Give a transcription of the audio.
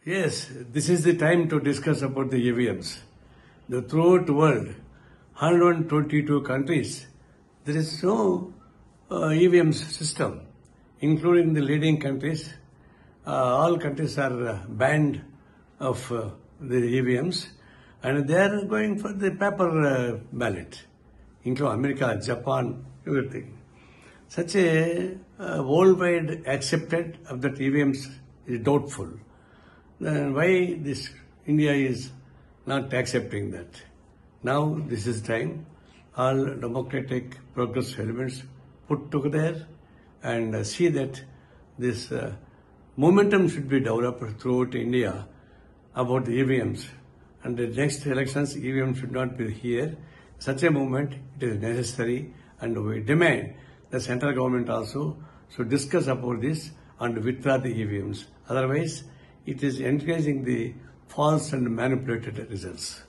Yes, this is the time to discuss about the EVMs. Throughout the world, 122 countries, there is no EVM system, including the leading countries. All countries are banned of the EVMs, and they are going for the paper ballot, including America, Japan, everything. Such a worldwide accepted of that EVMs is doubtful. Then why this India is not accepting that? Now this is time. All democratic progressive elements put together and see that this momentum should be developed throughout India about the EVMs. And the next elections, EVM should not be here. Such a movement, it is necessary, and we demand the central government also should discuss about this and withdraw the EVMs. Otherwise, it is encouraging the false and manipulated results.